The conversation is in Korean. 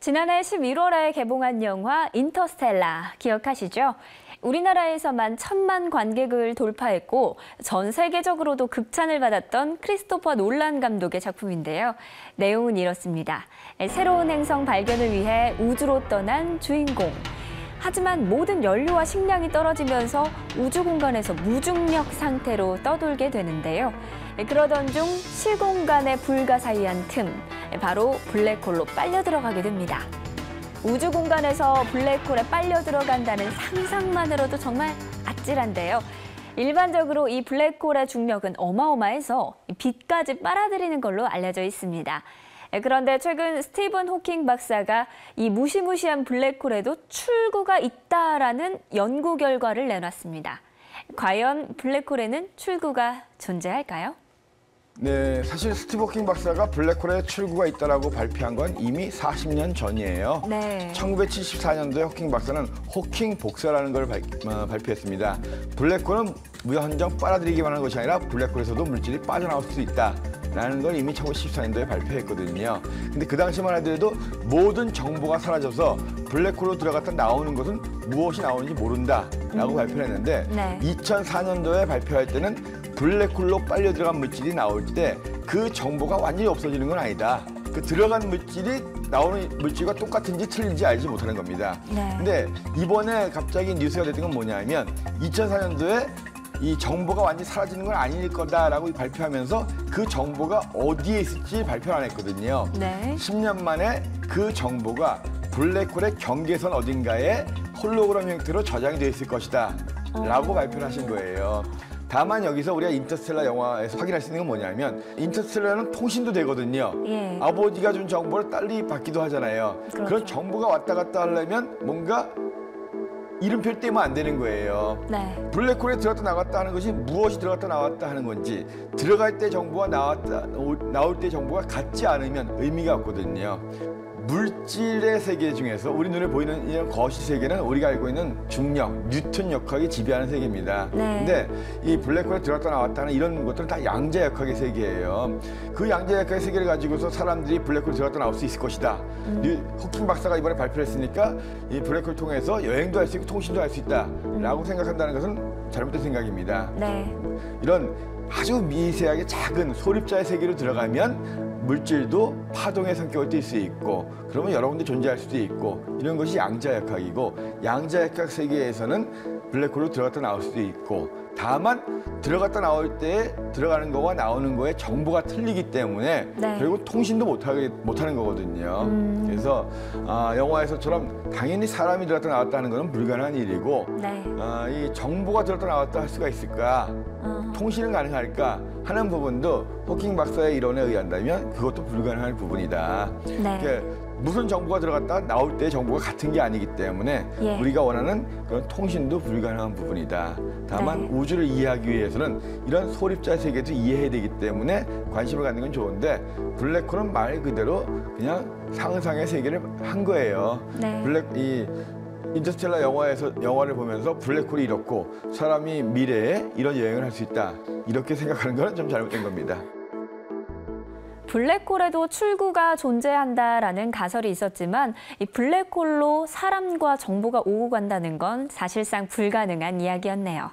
지난해 11월에 개봉한 영화 인터스텔라 기억하시죠? 우리나라에서만 1,000만 관객을 돌파했고 전 세계적으로도 극찬을 받았던 크리스토퍼 놀란 감독의 작품인데요. 내용은 이렇습니다. 새로운 행성 발견을 위해 우주로 떠난 주인공. 하지만 모든 연료와 식량이 떨어지면서 우주 공간에서 무중력 상태로 떠돌게 되는데요. 그러던 중 시공간의 불가사의한 틈, 바로 블랙홀로 빨려 들어가게 됩니다. 우주 공간에서 블랙홀에 빨려 들어간다는 상상만으로도 정말 아찔한데요. 일반적으로 이 블랙홀의 중력은 어마어마해서 빛까지 빨아들이는 걸로 알려져 있습니다. 그런데 최근 스티븐 호킹 박사가 이 무시무시한 블랙홀에도 출구가 있다라는 연구 결과를 내놨습니다. 과연 블랙홀에는 출구가 존재할까요? 네, 사실 스티븐 호킹 박사가 블랙홀에 출구가 있다라고 발표한 건 이미 40년 전이에요. 네. 1974년도에 호킹 박사는 호킹 복사라는 걸 발표했습니다. 블랙홀은 무한정 빨아들이기만 하는 것이 아니라 블랙홀에서도 물질이 빠져나올 수 있다라는 걸 이미 1974년도에 발표했거든요. 근데 그 당시만 하더라도 모든 정보가 사라져서 블랙홀로 들어갔다 나오는 것은 무엇이 나오는지 모른다라고 발표를 했는데 네. 2004년도에 발표할 때는 블랙홀로 빨려 들어간 물질이 나올 때 그 정보가 완전히 없어지는 건 아니다. 그 들어간 물질이 나오는 물질과 똑같은지 틀린지 알지 못하는 겁니다. 네. 근데 이번에 갑자기 뉴스가 됐던 건 뭐냐면 2004년도에 이 정보가 완전히 사라지는 건 아닐 거다라고 발표하면서 그 정보가 어디에 있을지 발표를 안 했거든요. 네. 10년 만에 그 정보가 블랙홀의 경계선 어딘가에 홀로그램 형태로 저장이 되어 있을 것이다 라고 발표를 하신 거예요. 다만 여기서 우리가 인터스텔라 영화에서 확인할 수 있는 건 뭐냐면 인터스텔라는 통신도 되거든요. 예. 아버지가 준 정보를 딸이 받기도 하잖아요. 그렇죠. 그런 정보가 왔다 갔다 하려면 뭔가 이름표를 떼면 안 되는 거예요. 네. 블랙홀에 들어갔다 나갔다 하는 것이 무엇이 들어갔다 나왔다 하는 건지 들어갈 때 정보와 나올 때 정보가 같지 않으면 의미가 없거든요. 물질의 세계 중에서 우리 눈에 보이는 이런 거실 세계는 우리가 알고 있는 중력, 뉴턴 역학이 지배하는 세계입니다. 네. 근데 이 블랙홀에 들어갔다 나왔다 하는 이런 것들은 다 양자 역학의 세계예요. 그 양자 역학의 세계를 가지고서 사람들이 블랙홀에 들어갔다 나올 수 있을 것이다. 호킹 박사가 이번에 발표했으니까 이 블랙홀을 통해서 여행도 할 수 있고 통신도 할 수 있다라고 생각한다는 것은 잘못된 생각입니다. 네. 이런 아주 미세하게 작은 소립자의 세계로 들어가면 물질도 파동의 성격을 띨 수 있고 그러면 여러 군데 존재할 수도 있고 이런 것이 양자역학이고 양자역학 세계에서는 블랙홀로 들어갔다 나올 수도 있고 다만 들어갔다 나올 때 들어가는 거와 나오는 거에 정보가 틀리기 때문에 네. 결국 통신도 못하는 거거든요. 그래서 영화에서처럼 당연히 사람이 들어갔다 나왔다 하는 것은 불가능한 일이고 네. 이 정보가 들어갔다 나왔다 할 수가 있을까? 통신은 가능할까 하는 부분도 호킹 박사의 이론에 의한다면 그것도 불가능한 부분이다. 네. 그러니까 무슨 정보가 들어갔다 나올 때 정보가 같은 게 아니기 때문에 예. 우리가 원하는 그런 통신도 불가능한 부분이다. 다만 네. 우주를 이해하기 위해서는 이런 소립자 세계도 이해해야 되기 때문에 관심을 갖는 건 좋은데 블랙홀은 말 그대로 그냥 상상의 세계를 한 거예요. 네. 인터스텔라 영화를 보면서 블랙홀이 이렇고 사람이 미래에 이런 여행을 할 수 있다. 이렇게 생각하는 건 좀 잘못된 겁니다. 블랙홀에도 출구가 존재한다라는 가설이 있었지만 이 블랙홀로 사람과 정보가 오고 간다는 건 사실상 불가능한 이야기였네요.